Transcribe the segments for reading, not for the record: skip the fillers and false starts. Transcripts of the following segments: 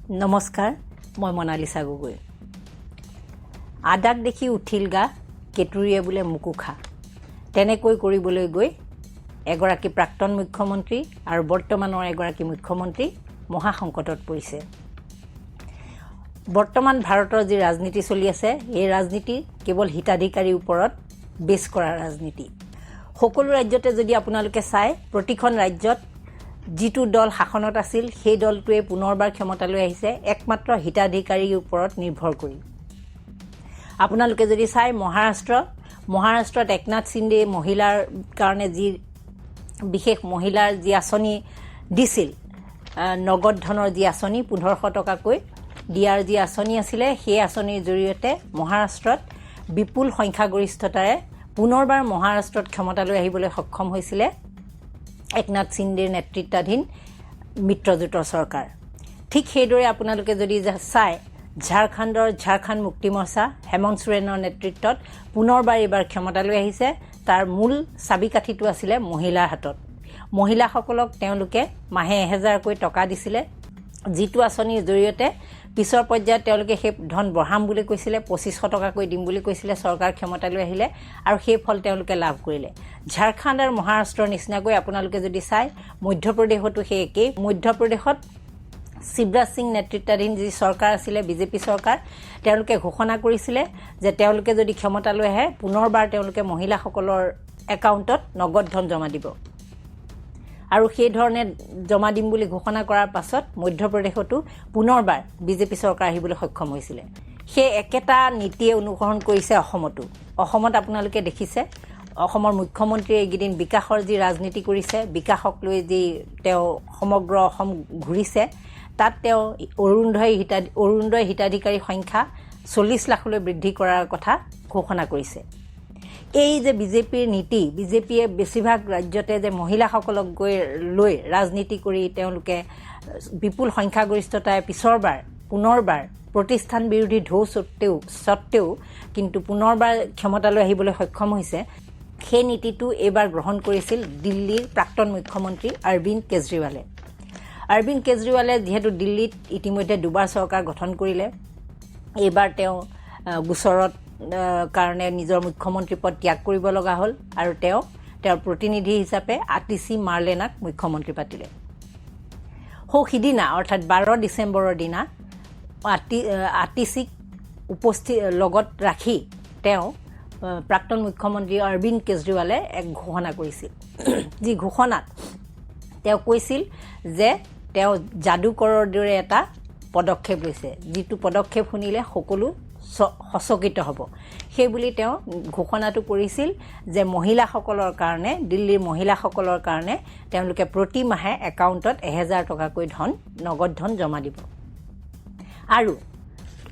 নমস্কাৰ, মই মনালিছা গগৈ। আদাক দেখি উঠিল গা, কেতুৰিয়ে বোলে মোকো খা। তেনেকৈ কৰিবলৈ গৈ এগৰাকী প্ৰাক্তন মুখ্যমন্ত্ৰী আৰু বৰ্তমানৰ এগৰাকী মুখ্যমন্ত্ৰী মহাসংকটত পৰিছে। বৰ্তমান ভাৰতৰ যি ৰাজনীতি চলি আছে, এই ৰাজনীতি কেৱল হিতাধিকাৰীৰ ওপৰত বেছ কৰা ৰাজনীতি। সকলো ৰাজ্যতে যদি আপোনালোকে চায়, প্ৰতিখন ৰাজ্যত যিটো দল শাসনত আছিল, সেই দলটোৱে পুনৰবাৰ ক্ষমতালৈ আহিছে একমাত্ৰ হিতাধিকাৰীৰ ওপৰত নিৰ্ভৰ কৰি। আপোনালোকে যদি চায় মহাৰাষ্ট্ৰত একনাথ সিন্ধে মহিলাৰ কাৰণে যি বিশেষ মহিলাৰ যি আঁচনি দিছিল, নগদ ধনৰ যি আঁচনি 1500 টকাকৈ দিয়াৰ যি আঁচনি আছিলে, সেই আঁচনিৰ জৰিয়তে মহাৰাষ্ট্ৰত বিপুল সংখ্যাগৰিষ্ঠতাৰে পুনৰবাৰ মহাৰাষ্ট্ৰত ক্ষমতালৈ আহিবলৈ সক্ষম হৈছিলে একনাথ সিন্ধেৰ নেতৃত্বাধীন মিত্ৰজোঁটৰ চৰকাৰ। ঠিক সেইদৰে আপোনালোকে যদি চায়, ঝাৰখণ্ড মুক্তি মৰ্চা হেমন্ত সোৰেনৰ নেতৃত্বত পুনৰবাৰ এইবাৰ ক্ষমতালৈ আহিছে। তাৰ মূল চাবিকাঠিটো আছিলে মহিলাৰ হাতত। মহিলাসকলক তেওঁলোকে মাহে 1000কৈ টকা দিছিলে, যিটো আঁচনিৰ জৰিয়তে পিছৰ পৰ্যায়ত তেওঁলোকে সেই ধন বঢ়াম বুলি কৈছিলে, 2500 টকাকৈ দিম বুলি কৈছিলে চৰকাৰ ক্ষমতালৈ আহিলে, আৰু সেই ফল তেওঁলোকে লাভ কৰিলে। ঝাৰখণ্ড আৰু মহাৰাষ্ট্ৰৰ নিচিনাকৈ আপোনালোকে যদি চায়, মধ্যপ্ৰদেশতো সেই একেই। মধ্যপ্ৰদেশত শিৱৰাজ সিং নেতৃত্বাধীন যি চৰকাৰ আছিলে, বিজেপি চৰকাৰ, তেওঁলোকে ঘোষণা কৰিছিলে যে তেওঁলোকে যদি ক্ষমতালৈ আহে, পুনৰবাৰ তেওঁলোকে মহিলাসকলৰ একাউণ্টত নগদ ধন জমা দিব। আৰু সেই ধৰণে জমা দিম বুলি ঘোষণা কৰাৰ পাছত মধ্যপ্ৰদেশতো পুনৰবাৰ বিজেপি চৰকাৰ আহিবলৈ সক্ষম হৈছিলে। সেই একেটা নীতিয়ে অনুসৰণ কৰিছে অসমতো। অসমত আপোনালোকে দেখিছে, অসমৰ মুখ্যমন্ত্ৰীয়ে এইকেইদিন বিকাশৰ যি ৰাজনীতি কৰিছে, বিকাশক লৈ যি তেওঁ সমগ্ৰ অসম ঘূৰিছে, তাত তেওঁ অৰুণোদয় হিতাধিকাৰী সংখ্যা 40 লাখলৈ বৃদ্ধি কৰাৰ কথা ঘোষণা কৰিছে। এই যে বিজেপিৰ নীতি, বিজেপিয়ে বেছিভাগ ৰাজ্যতে যে মহিলাসকলক লৈ ৰাজনীতি কৰি তেওঁলোকে বিপুল সংখ্যাগৰিষ্ঠতাই পুনৰবাৰ প্ৰতিষ্ঠান বিৰোধী ঢৌ স্বত্তেও কিন্তু পুনৰবাৰ ক্ষমতালৈ আহিবলৈ সক্ষম হৈছে, সেই নীতিটো এইবাৰ গ্ৰহণ কৰিছিল দিল্লীৰ প্ৰাক্তন মুখ্যমন্ত্ৰী অৰবিন্দ কেজৰিৱালে। অৰবিন্দ কেজৰিৱালে যিহেতু দিল্লীত ইতিমধ্যে দুবাৰ চৰকাৰ গঠন কৰিলে, এইবাৰ তেওঁ গোচৰত কাৰণে নিজৰ মুখ্যমন্ত্ৰী পদ ত্যাগ কৰিব লগা হ'ল, আৰু তেওঁৰ প্ৰতিনিধি হিচাপে আতিশী মাৰ্লেনাক মুখ্যমন্ত্ৰী পাতিলে। সিদিনা অৰ্থাৎ 12 ডিচেম্বৰৰ দিনা আতিশীক লগত ৰাখি তেওঁ প্ৰাক্তন মুখ্যমন্ত্ৰী অৰবিন্দ কেজৰিৱালে এক ঘোষণা কৰিছিল। যি ঘোষণাত তেওঁ কৈছিল যে তেওঁ যাদুকৰৰ দৰে এটা পদক্ষেপ লৈছে, যিটো পদক্ষেপ শুনিলে সকলো সচকিত হ'ব। সেইবুলি তেওঁ ঘোষণাটো কৰিছিল যে মহিলাসকলৰ কাৰণে, দিল্লীৰ মহিলাসকলৰ কাৰণে তেওঁলোকে প্ৰতি মাহে একাউণ্টত 1000 টকাকৈ নগদ ধন জমা দিব। আৰু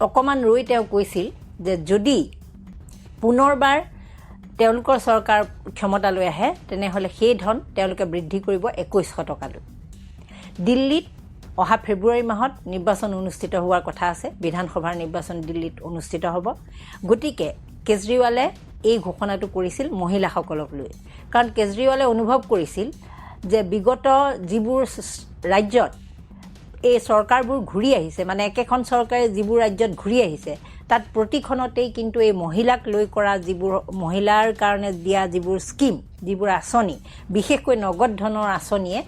অকণমান ৰৈ তেওঁ কৈছিল যে যদি পুনৰবাৰ তেওঁলোকৰ চৰকাৰ ক্ষমতালৈ আহে, তেনেহ'লে সেই ধন তেওঁলোকে বৃদ্ধি কৰিব 2100 টকালৈ। দিল্লীত অহা ফেব্ৰুৱাৰী মাহত নিৰ্বাচন অনুষ্ঠিত হোৱাৰ কথা আছে, বিধানসভাৰ নিৰ্বাচন দিল্লীত অনুষ্ঠিত হ'ব। গতিকে কেজৰিৱালে এই ঘোষণাটো কৰিছিল মহিলাসকলক লৈ, কাৰণ কেজৰিৱালে অনুভৱ কৰিছিল যে বিগত যিবোৰ ৰাজ্যত এই চৰকাৰবোৰ ঘূৰি আহিছে, মানে একেখন চৰকাৰে যিবোৰ ৰাজ্যত ঘূৰি আহিছে, তাত প্ৰতিখনতেই কিন্তু এই মহিলাক লৈ কৰা যিবোৰ মহিলাৰ কাৰণে দিয়া যিবোৰ স্কিম, যিবোৰ আঁচনি, বিশেষকৈ নগদ ধনৰ আঁচনিয়ে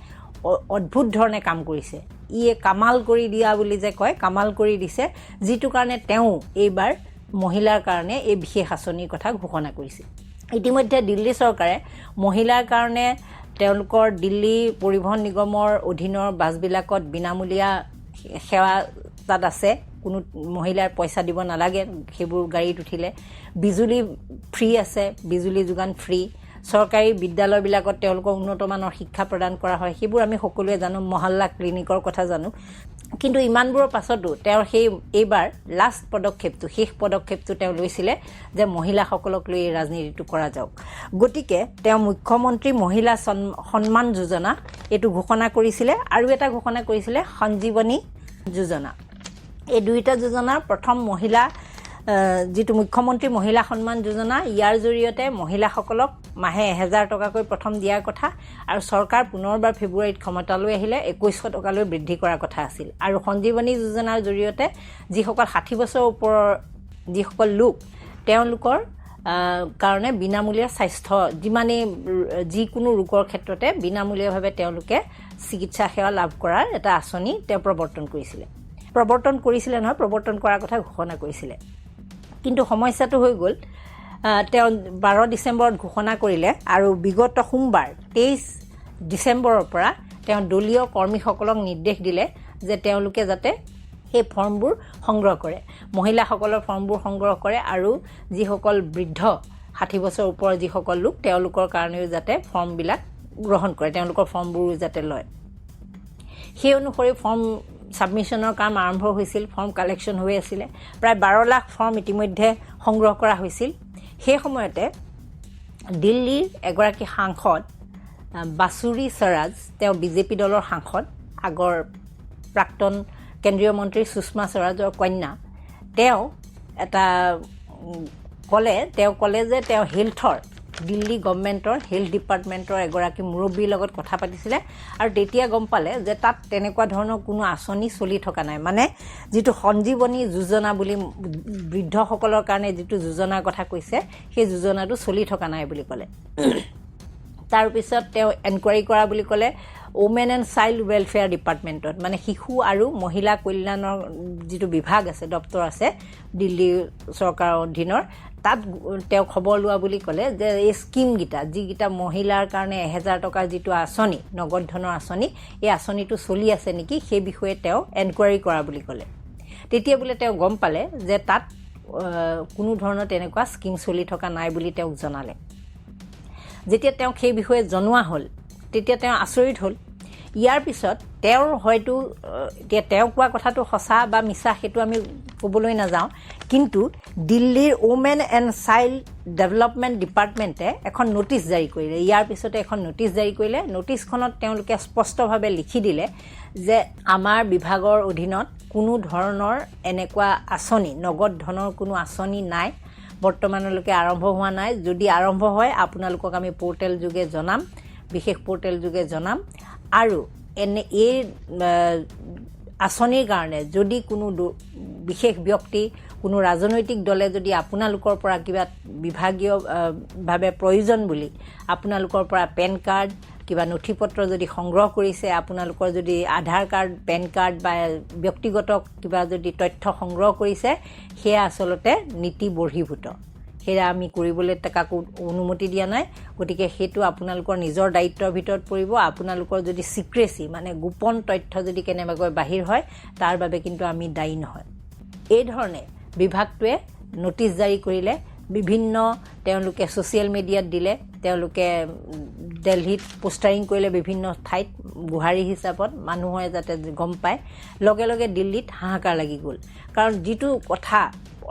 অদ্ভুত ধৰণে কাম কৰিছে। ইয়ে কামাল কৰি দিয়া বুলি যে কয়, কামাল কৰি দিছে, যিটো কাৰণে তেওঁ এইবাৰ মহিলাৰ কাৰণে এই বিশেষ আঁচনিৰ কথা ঘোষণা কৰিছিল। ইতিমধ্যে দিল্লী চৰকাৰে মহিলাৰ কাৰণে তেওঁলোকৰ দিল্লী পৰিবহণ নিগমৰ অধীনৰ বাছবিলাকত বিনামূলীয়া সেৱা তাত আছে, কোনো মহিলাৰ পইচা দিব নালাগে সেইবোৰ গাড়ীত উঠিলে। বিজুলী ফ্ৰী আছে, বিজুলী যোগান ফ্ৰী। চৰকাৰী বিদ্যালয়বিলাকত তেওঁলোকৰ উন্নতমানৰ শিক্ষা প্ৰদান কৰা হয়, সেইবোৰ আমি সকলোৱে জানো, মহল্লা ক্লিনিকৰ কথা জানো। কিন্তু ইমানবোৰৰ পাছতো তেওঁৰ এইবাৰ শেষ পদক্ষেপটো তেওঁ লৈছিলে যে মহিলাসকলক লৈ এই ৰাজনীতিটো কৰা যাওক। গতিকে তেওঁ মুখ্যমন্ত্ৰী মহিলা সন্মান যোজনা এইটো ঘোষণা কৰিছিলে, আৰু এটা ঘোষণা কৰিছিলে সঞ্জীৱনী যোজনা। এই দুয়োটা যোজনাৰ প্ৰথম মহিলা যিটো মুখ্যমন্ত্ৰী মহিলা সন্মান যোজনা ইয়াৰ জৰিয়তে মহিলাসকলক মাহে 1000 টকাকৈ প্ৰথম দিয়াৰ কথা আৰু চৰকাৰ পুনৰবাৰ ফেব্ৰুৱাৰীত ক্ষমতালৈ আহিলে 2100 টকালৈ বৃদ্ধি কৰাৰ কথা আছিল আৰু সঞ্জীৱনী যোজনাৰ জৰিয়তে যিসকল 60 বছৰ ওপৰৰ যিসকল লোক তেওঁলোকৰ কাৰণে বিনামূলীয়া স্বাস্থ্য যিকোনো ৰোগৰ ক্ষেত্ৰতে বিনামূলীয়াভাৱে তেওঁলোকে চিকিৎসা সেৱা লাভ কৰাৰ এটা আঁচনি তেওঁ প্ৰৱৰ্তন কৰাৰ কথা ঘোষণা কৰিছিলে কিন্তু সমস্যাটো হৈ গ'ল তেওঁ 12 ডিচেম্বৰত ঘোষণা কৰিলে আৰু বিগত সোমবাৰ 23 ডিচেম্বৰৰ পৰা তেওঁ দলীয় কৰ্মীসকলক নিৰ্দেশ দিলে যে তেওঁলোকে যাতে সেই ফৰ্মবোৰ সংগ্ৰহ কৰে মহিলাসকলৰ ফৰ্মবোৰ সংগ্ৰহ কৰে আৰু যিসকল বৃদ্ধ 60 বছৰ ওপৰৰ যিসকল লোক তেওঁলোকৰ কাৰণেও যাতে ফৰ্মবিলাক গ্ৰহণ কৰে তেওঁলোকৰ ফৰ্মবোৰ যাতে লয় সেই অনুসৰি ফৰ্ম সাবমিশনৰ কাম আৰম্ভ হৈছিল ফৰ্ম কালেকশ্যন হৈ আছিল প্ৰায় 12 লাখ ফৰ্ম ইতিমধ্যে সংগ্ৰহ কৰা হৈছিল সেই সময়তে দিল্লীৰ এগৰাকী সাংসদ বাসুৰী স্বৰাজ তেওঁ বিজেপি দলৰ সাংসদ আগৰ প্ৰাক্তন কেন্দ্ৰীয় মন্ত্ৰী সুষমা স্বৰাজৰ কন্যা তেওঁ এটা ক'লে যে তেওঁ হেলথৰ দিল্লী গভৰ্ণমেণ্টৰ হেলথ ডিপাৰ্টমেণ্টৰ এগৰাকী মুৰব্বীৰ লগত কথা পাতিছিলে আৰু তেতিয়া গম পালে যে তাত তেনেকুৱা ধৰণৰ কোনো আঁচনি চলি থকা নাই মানে যিটো সঞ্জীৱনী যোজনা বুলি বৃদ্ধসকলৰ কাৰণে যিটো যোজনাৰ কথা কৈছে সেই যোজনাটো চলি থকা নাই বুলি ক'লে তাৰ পিছত তেওঁ এনকুৱাৰী কৰা বুলি ক'লে ওমেন এণ্ড চাইল্ড ৱেলফেয়াৰ ডিপাৰ্টমেণ্টত মানে শিশু আৰু মহিলা কল্যাণৰ যিটো বিভাগ আছে দপ্তৰ আছে দিল্লী চৰকাৰৰ অধীনৰ তাত তেওঁ খবৰ লোৱা বুলি ক'লে যে এই স্কিমকেইটা যিকেইটা মহিলাৰ কাৰণে 1000 টকাৰ যিটো আঁচনি নগদ ধনৰ আঁচনি এই আঁচনিটো চলি আছে নেকি সেই বিষয়ে তেওঁ এনকুৱাৰী কৰা বুলি ক'লে তেতিয়া বোলে তেওঁ গম পালে যে তাত কোনো ধৰণৰ তেনেকুৱা স্কিম চলি থকা নাই বুলি তেওঁক জনালে যেতিয়া তেওঁ সেই বিষয়ে জনোৱা হ'ল তেতিয়া তেওঁ আচৰিত হ'ল ইয়াৰ পিছত তেওঁৰ হয়তো এতিয়া তেওঁ কোৱা কথাটো সঁচা বা মিছা সেইটো আমি ক'বলৈ নাযাওঁ কিন্তু দিল্লীৰ ওমেন এণ্ড চাইল্ড ডেভেলপমেণ্ট ডিপাৰ্টমেণ্টে এখন নোটিছ জাৰি কৰিলে ইয়াৰ পিছতে এখন নোটিছ জাৰি কৰিলে নোটিছখনত তেওঁলোকে স্পষ্টভাৱে লিখি দিলে যে আমাৰ বিভাগৰ অধীনত কোনো ধৰণৰ এনেকুৱা আঁচনি নগদ ধনৰ কোনো আঁচনি নাই বৰ্তমানলৈকে আৰম্ভ হোৱা নাই যদি আৰম্ভ হয় আপোনালোকক আমি পোৰ্টেল যোগে জনাম বিশেষ পোৰ্টেল যোগে জনাম আৰু এই আঁচনিৰ কাৰণে যদি কোনো বিশেষ ব্যক্তি কোনো ৰাজনৈতিক দলে যদি আপোনালোকৰ পৰা কিবা বিভাগীয়ভাৱে প্ৰয়োজন বুলি আপোনালোকৰ পৰা পেন কাৰ্ড কিবা নথিপত্ৰ যদি সংগ্ৰহ কৰিছে আপোনালোকৰ যদি আধাৰ কাৰ্ড পেন কাৰ্ড বা ব্যক্তিগত কিবা যদি তথ্য সংগ্ৰহ কৰিছে সেয়া আচলতে নীতি বহিৰ্ভূত সেয়া আমি কৰিবলৈ কাকো অনুমতি দিয়া নাই গতিকে সেইটো আপোনালোকৰ নিজৰ দায়িত্বৰ ভিতৰত পৰিব আপোনালোকৰ যদি সিক্ৰেসি মানে গোপন তথ্য যদি কেনেবাকৈ বাহিৰ হয় তাৰ বাবে কিন্তু আমি দায়ী নহয় এই ধৰণে বিভাগটোৱে নোটিছ জাৰি কৰিলে বিভিন্ন তেওঁলোকে সোশ্যাল মিডিয়াত দিলে তেওঁলোকে দিল্লীত পোষ্টাৰিং কৰিলে বিভিন্ন ঠাইত গুহাৰী হিচাপত মানুহে যাতে গম পায় লগে লগে দিল্লীত হাহাকাৰ লাগি গ'ল কাৰণ যিটো কথা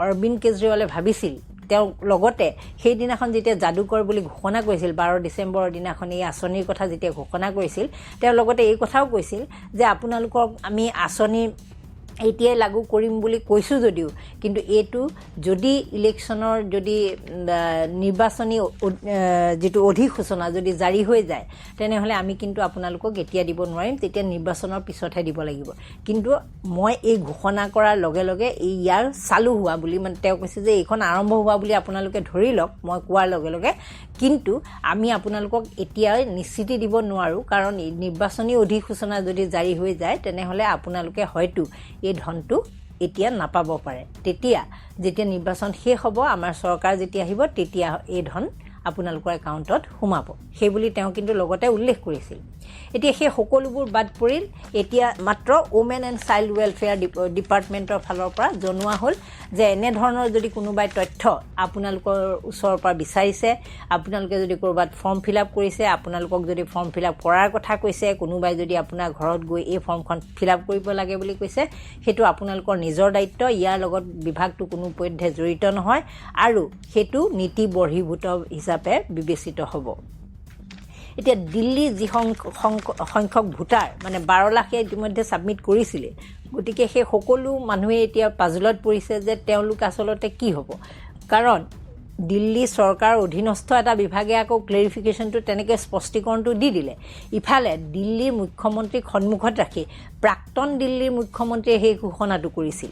অৰবিন্দ কেজৰিৱালে ভাবিছিল তেওঁ লগতে সেই দিনাখন যেতিয়া যাদুকৰ বুলি ঘোষণা কৰিছিল 12 ডিচেম্বৰৰ দিনাখন এই আঁচনিৰ কথা যেতিয়া ঘোষণা কৰিছিল তেওঁ লগতে এই কথাও কৈছিল যে আপোনালোকক আমি আঁচনি এতিয়াই লাগু কৰিম বুলি কৈছো যদিও কিন্তু এটো যদি ইলেকশনৰ যদি নিৰ্বাচনী যেটো অধিসূচনা যদি জাৰি হৈ যায় তেনেহলে আমি কিন্তু আপোনালোকক এতিয়া দিব নোৱাৰিম তেতিয়া নিৰ্বাচনৰ পিছতহে দিব লাগিব কিন্তু মই এই ঘোষণা কৰাৰ লগে লগে এই ইয়াৰ চালু হোৱা বুলি মানে তেওঁ কৈছে যে এইখন আৰম্ভ হোৱা বুলি আপোনালোকে ধৰি লওক মই কোৱাৰ লগে লগে কিন্তু আমি আপোনালোকক এতিয়া নিশ্চিতি দিব নোৱাৰো কাৰণ নিৰ্বাচনী অধিসূচনা যদি জাৰি হৈ যায় তেনেহলে আপোনালোকে হয়তো এই ধনটো এতিয়া নাপাব পাৰে তেতিয়া যেতিয়া নিৰ্বাচন শেষ হ'ব আমাৰ চৰকাৰ যেতিয়া আহিব তেতিয়া এই ধন আপোনালোকৰ একাউণ্টত সোমাব সেই বুলি তেওঁ কিন্তু লগতে উল্লেখ কৰিছিল এতিয়া সেই সকলোবোৰ বাদ পৰিল এতিয়া মাত্ৰ ওমেন এণ্ড চাইল্ড ৱেলফেয়াৰ ডিপাৰ্টমেণ্টৰ ফালৰ পৰা জনোৱা হ'ল যে এনে ধৰণৰ যদি কোনোবাই তথ্য আপোনালোকৰ ওচৰৰ পৰা বিচাৰিছে আপোনালোকে যদি কৰবাত ফৰ্ম ফিলআপ কৰিছে আপোনালোকক যদি ফৰ্ম ফিলআপ কৰাৰ কথা কৈছে কোনোবাই যদি আপোনাৰ ঘৰত গৈ এই ফৰ্মখন ফিলআপ কৰিব লাগে বুলি কৈছে হেতু আপোনালোকৰ নিজৰ দায়িত্ব ইয়াৰ লগত বিভাগটো কোনো পধ্যে জড়িত নহয় আৰু হেতু নীতি বহিৰ্ভূত হিচাপে বিবেচিত হ'ব এতিয়া দিল্লী যি সংখ্যক ভোটাৰ মানে 12 লাখে ইতিমধ্যে সাবমিট কৰিছিল গতিকে সেই সকলো মানুহে এতিয়া পাজলত পৰিছে যে তেওঁলোক আচলতে কি হ'ব কাৰণ দিল্লী চৰকাৰৰ অধীনস্থ এটা বিভাগে আকৌ ক্লেৰিফিকেশ্যনটো তেনেকৈ স্পষ্টীকৰণটো দি দিলে ইফালে দিল্লীৰ মুখ্যমন্ত্ৰীক সন্মুখত ৰাখি প্ৰাক্তন দিল্লীৰ মুখ্যমন্ত্ৰীয়ে সেই ঘোষণাটো কৰিছিল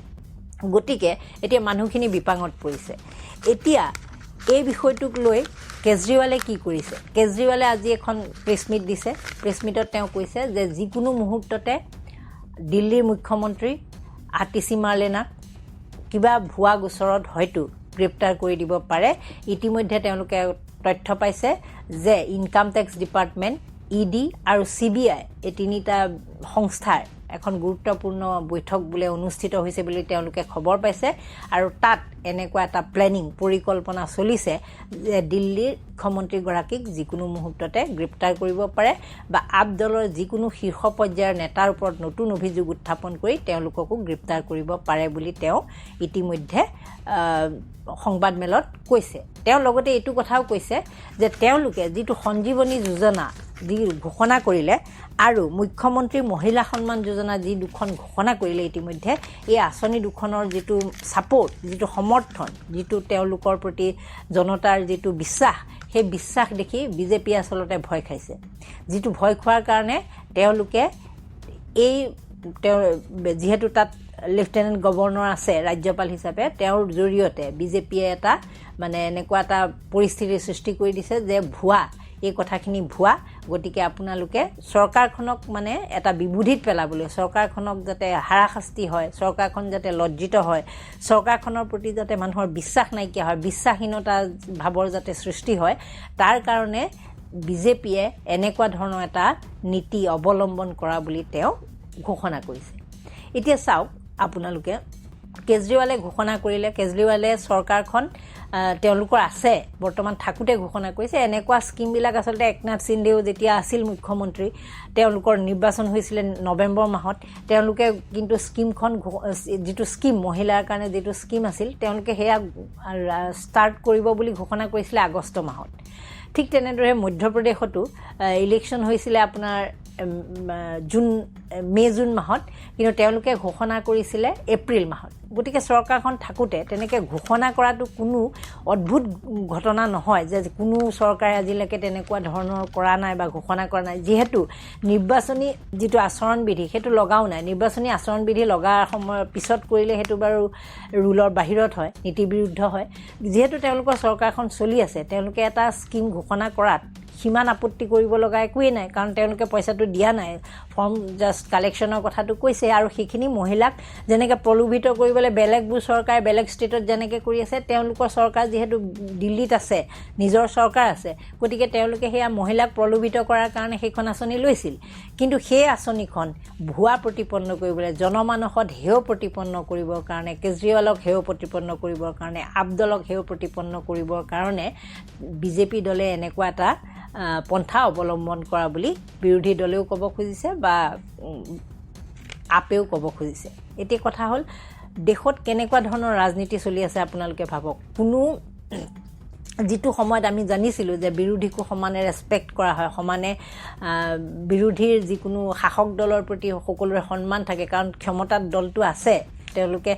গতিকে এতিয়া মানুহখিনি বিপাঙত পৰিছে এতিয়া এই বিষয়টোক লৈ কেজৰিৱালে কি কৰিছে কেজৰিৱালে আজি এখন প্ৰেছ মিট দিছে প্ৰেছ মিটত তেওঁ কৈছে যে যিকোনো মুহূৰ্ততে দিল্লীৰ মুখ্যমন্ত্ৰী আতিশী মাৰ্লেনাক কিবা ভুৱা গোচৰত হয়তো গ্ৰেপ্তাৰ কৰি দিব পাৰে ইতিমধ্যে তেওঁলোকে তথ্য পাইছে যে ইনকাম টেক্স ডিপাৰ্টমেণ্ট ইডি আৰু CBI এই তিনিটা সংস্থাৰ এখন গুৰুত্বপূৰ্ণ বৈঠক বোলে অনুষ্ঠিত হৈছে বুলি তেওঁলোকে খবৰ পাইছে আৰু তাত এনেকুৱা এটা প্লেনিং পৰিকল্পনা চলিছে যে দিল্লীৰ মুখ্যমন্ত্ৰীগৰাকীক যিকোনো মুহূৰ্ততে গ্ৰেপ্তাৰ কৰিব পাৰে বা আপ দলৰ যিকোনো শীৰ্ষ পৰ্যায়ৰ নেতাৰ ওপৰত নতুন অভিযোগ উত্থাপন কৰি তেওঁলোককো গ্ৰেপ্তাৰ কৰিব পাৰে বুলি তেওঁ ইতিমধ্যে সংবাদমেলত কৈছে তেওঁ লগতে এইটো কথাও কৈছে যে তেওঁলোকে যিটো সঞ্জীৱনী যোজনা যি ঘোষণা কৰিলে আৰু মুখ্যমন্ত্ৰী মহিলা সন্মান যোজনা যি দুখন ঘোষণা কৰিলে ইতিমধ্যে এই আঁচনি দুখনৰ যিটো ছাপোৰ্ট যিটো সমৰ্থন যিটো তেওঁলোকৰ প্ৰতি জনতাৰ যিটো বিশ্বাস সেই বিশ্বাস দেখি বিজেপি আচলতে ভয় খাইছে যিটো ভয় খোৱাৰ কাৰণে তেওঁলোকে এই যিহেতু তাত লেফটেনেণ্ট গভৰ্ণৰ আছে ৰাজ্যপাল হিচাপে তেওঁৰ জৰিয়তে বিজেপিয়ে এটা মানে এনেকুৱা এটা পৰিস্থিতিৰ সৃষ্টি কৰি দিছে যে ভুৱা এই কথাখিনি ভুৱা গতিকে আপোনালোকে চৰকাৰখনক মানে এটা বিবুধিত পেলাবলৈ চৰকাৰখনক যাতে হাৰাশাস্তি হয় চৰকাৰখন যাতে লজ্জিত হয় চৰকাৰখনৰ প্ৰতি যাতে মানুহৰ বিশ্বাস নাইকিয়া হয় বিশ্বাসহীনতা ভাৱৰ যাতে সৃষ্টি হয় তাৰ কাৰণে বিজেপিয়ে এনেকুৱা ধৰণৰ এটা নীতি অৱলম্বন কৰা বুলি তেওঁ ঘোষণা কৰিছে এতিয়া চাওক আপোনালোকে কেজৰিৱালে ঘোষণা কৰিলে কেজৰিৱালে চৰকাৰখন তেওঁলোকৰ আছে বৰ্তমান থাকোঁতে ঘোষণা কৰিছে এনেকুৱা স্কিমবিলাক আচলতে একনাথ সিন্ধেও যেতিয়া আছিল মুখ্যমন্ত্ৰী তেওঁলোকৰ নিৰ্বাচন হৈছিলে নৱেম্বৰ মাহত তেওঁলোকে কিন্তু স্কিমখন যিটো স্কিম মহিলাৰ কাৰণে যিটো স্কিম আছিল তেওঁলোকে সেয়া ষ্টাৰ্ট কৰিব বুলি ঘোষণা কৰিছিলে আগষ্ট মাহত ঠিক তেনেদৰে মধ্যপ্ৰদেশতো ইলেকশ্যন হৈছিলে আপোনাৰ মে জুন মাহত কিন্তু তেওঁলোকে ঘোষণা কৰিছিলে এপ্ৰিল মাহত গতিকে চৰকাৰখন থাকোঁতে তেনেকৈ ঘোষণা কৰাটো কোনো অদ্ভুত ঘটনা নহয় যে কোনো চৰকাৰে আজিলৈকে তেনেকুৱা ধৰণৰ কৰা নাই বা ঘোষণা কৰা নাই যিহেতু নিৰ্বাচনী যিটো আচৰণবিধি সেইটো লগাও নাই নিৰ্বাচনী আচৰণবিধি লগাৰ সময়ৰ পিছত কৰিলে সেইটো বাৰু ৰুলৰ বাহিৰত হয় নীতি বিৰুদ্ধ হয় যিহেতু তেওঁলোকৰ চৰকাৰখন চলি আছে তেওঁলোকে এটা স্কিম ঘোষণা কৰাত সিমান আপত্তি কৰিব লগা একোৱেই নাই কাৰণ তেওঁলোকে পইচাটো দিয়া নাই ফৰ্ম জাষ্ট কালেকশ্যনৰ কথাটো কৈছে আৰু সেইখিনি মহিলাক যেনেকৈ প্ৰলোভিত কৰিবলৈ বেলেগবোৰ চৰকাৰে বেলেগ ষ্টেটত যেনেকৈ কৰি আছে তেওঁলোকৰ চৰকাৰ যিহেতু দিল্লীত আছে নিজৰ চৰকাৰ আছে গতিকে তেওঁলোকে সেয়া মহিলাক প্ৰলোভিত কৰাৰ কাৰণে সেইখন আঁচনি লৈছিল কিন্তু সেই আঁচনিখন ভুৱা প্ৰতিপন্ন কৰিবলৈ জনমানসত হেয় প্ৰতিপন্ন কৰিবৰ কাৰণে কেজৰিৱালক হেয় প্ৰতিপন্ন কৰিবৰ কাৰণে আবদলক হেয় প্ৰতিপন্ন কৰিবৰ কাৰণে বিজেপি দলে এনেকুৱা এটা পন্থা অৱলম্বন কৰা বুলি বিৰোধী দলেও ক'ব খুজিছে বা আপেও ক'ব খুজিছে এতিয়া কথা হ'ল দেশত কেনেকুৱা ধৰণৰ ৰাজনীতি চলি আছে আপোনালোকে ভাবক কোনো যিটো সময়ত আমি জানিছিলোঁ যে বিৰোধীকো সমানে ৰেচপেক্ট কৰা হয় সমানে বিৰোধীৰ যিকোনো শাসক দলৰ প্ৰতি সকলোৰে সন্মান থাকে কাৰণ ক্ষমতাত দলটো আছে তেওঁলোকে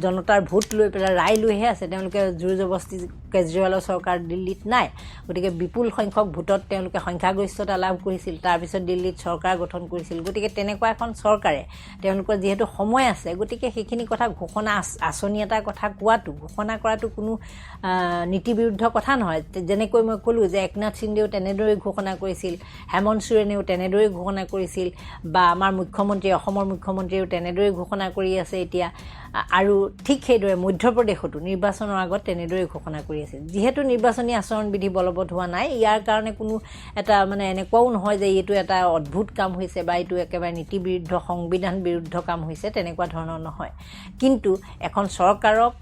জনতাৰ ভোট লৈ পেলাই ৰায় লৈহে আছে তেওঁলোকে জোৰ জবস্তি কেজৰিৱালৰ চৰকাৰ দিল্লীত নাই গতিকে বিপুল সংখ্যক ভোটত তেওঁলোকে সংখ্যাগৰিষ্ঠতা লাভ কৰিছিল তাৰপিছত দিল্লীত চৰকাৰ গঠন কৰিছিল গতিকে তেনেকুৱা এখন চৰকাৰে তেওঁলোকৰ যিহেতু সময় আছে গতিকে সেইখিনি কথা ঘোষণা আঁচনি এটাৰ কথা কোৱাটো ঘোষণা কৰাটো কোনো নীতিবিৰুদ্ধ কথা নহয় যেনেকৈ মই ক'লোঁ যে একনাথ সিন্ধেও তেনেদৰেই ঘোষণা কৰিছিল হেমন্ত সোৰেনেও তেনেদৰেই ঘোষণা কৰিছিল বা আমাৰ মুখ্যমন্ত্ৰী অসমৰ মুখ্যমন্ত্ৰীয়েও তেনেদৰেই ঘোষণা কৰি আছে এতিয়া আৰু ঠিক সেইদৰে মধ্যপ্ৰদেশতো নিৰ্বাচনৰ আগত তেনেদৰেই ঘোষণা কৰি আছে যিহেতু নিৰ্বাচনী আচৰণবিধি বলবৎ হোৱা নাই ইয়াৰ কাৰণে কোনো এটা মানে এনেকুৱাও নহয় যে এইটো এটা অদ্ভুত কাম হৈছে বা এইটো একেবাৰে নীতি বিৰুদ্ধ সংবিধান বিৰুদ্ধ কাম হৈছে তেনেকুৱা ধৰণৰ নহয় কিন্তু এখন চৰকাৰক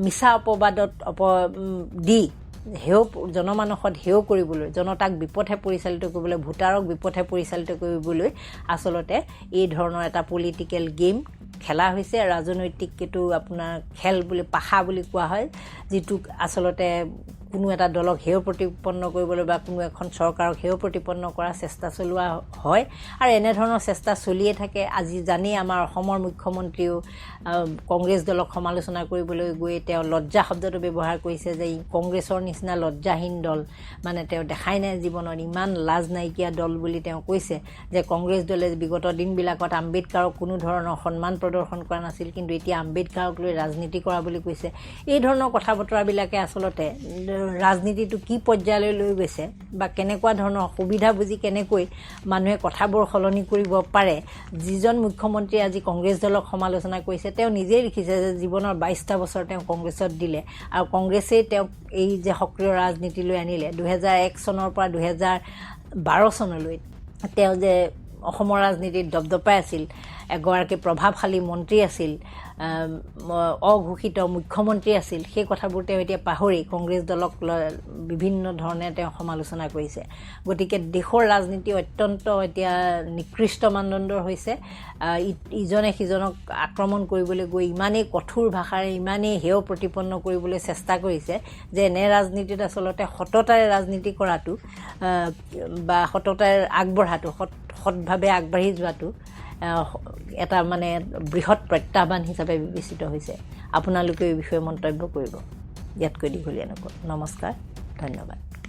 মিছা অপবাদত দি হেয় জনমানসত হেয় কৰিবলৈ জনতাক বিপথে পৰিচালিত কৰিবলৈ ভোটাৰক বিপথে পৰিচালিত কৰিবলৈ আচলতে এই ধৰণৰ এটা পলিটিকেল গেম খেলা হৈছে ৰাজনৈতিক এইটো আপোনাৰ খেল বুলি পাশা বুলি কোৱা হয় যিটো আচলতে কোনো এটা দলক হেয় প্ৰতিপন্ন কৰিবলৈ বা কোনো এখন চৰকাৰক হেয় প্ৰতিপন্ন কৰাৰ চেষ্টা চলোৱা হয় আৰু এনেধৰণৰ চেষ্টা চলিয়ে থাকে। আজি জানেই আমাৰ অসমৰ মুখ্যমন্ত্ৰীও কংগ্ৰেছ দলক সমালোচনা কৰিবলৈ গৈ তেওঁ লজ্জা শব্দটো ব্যৱহাৰ কৰিছে যে কংগ্ৰেছৰ নিচিনা লজ্জাহীন দল, মানে তেওঁ দেখাই নাই জীৱনত, ইমান লাজ নাইকিয়া দল বুলি তেওঁ কৈছে যে কংগ্ৰেছ দলে বিগত দিনবিলাকত আম্বেদকাৰক কোনো ধৰণৰ সন্মান প্ৰদৰ্শন কৰা নাছিল, কিন্তু এতিয়া আম্বেদকাৰক লৈ ৰাজনীতি কৰা বুলি কৈছে। এই ধৰণৰ কথা বতৰাবিলাকে আচলতে ৰাজনীতিটো কি পৰ্যায়লৈ লৈ গৈছে বা কেনেকুৱা ধৰণৰ সুবিধা বুজি কেনেকৈ মানুহে কথাবোৰ সলনি কৰিব পাৰে। যিজন মুখ্যমন্ত্ৰীয়ে আজি কংগ্ৰেছ দলক সমালোচনা কৰিছে তেওঁ নিজেই লিখিছে যে জীৱনৰ 22টা বছৰ তেওঁ কংগ্ৰেছত দিলে আৰু কংগ্ৰেছেই তেওঁক এই যে সক্ৰিয় ৰাজনীতিলৈ আনিলে। 2001 চনৰ পৰা 2012 চনলৈ তেওঁ যে অসমৰ ৰাজনীতিত দপদপাই আছিল, এগৰাকী প্ৰভাৱশালী মন্ত্ৰী আছিল, অঘোষিত মুখ্যমন্ত্ৰী আছিল, সেই কথাবোৰ তেওঁ এতিয়া পাহৰি কংগ্ৰেছ দলক বিভিন্ন ধৰণে তেওঁ সমালোচনা কৰিছে। গতিকে দেশৰ ৰাজনীতি অত্যন্ত এতিয়া নিকৃষ্ট মানদণ্ডৰ হৈছে। ইজনে সিজনক আক্ৰমণ কৰিবলৈ গৈ ইমানেই কঠোৰ ভাষাৰে ইমানেই হেয় প্ৰতিপন্ন কৰিবলৈ চেষ্টা কৰিছে যে এনে ৰাজনীতিত আচলতে সততাৰে ৰাজনীতি কৰাটো বা সততাৰে আগবঢ়াটো, সৎভাৱে আগবাঢ়ি যোৱাটো এটা মানে বৃহৎ প্ৰত্যাহ্বান হিচাপে বিবেচিত হৈছে। আপোনালোকে এই বিষয়ে মন্তব্য কৰিব। ইয়াতকৈ দীঘলীয়া নকৰোঁ। নমস্কাৰ, ধন্যবাদ।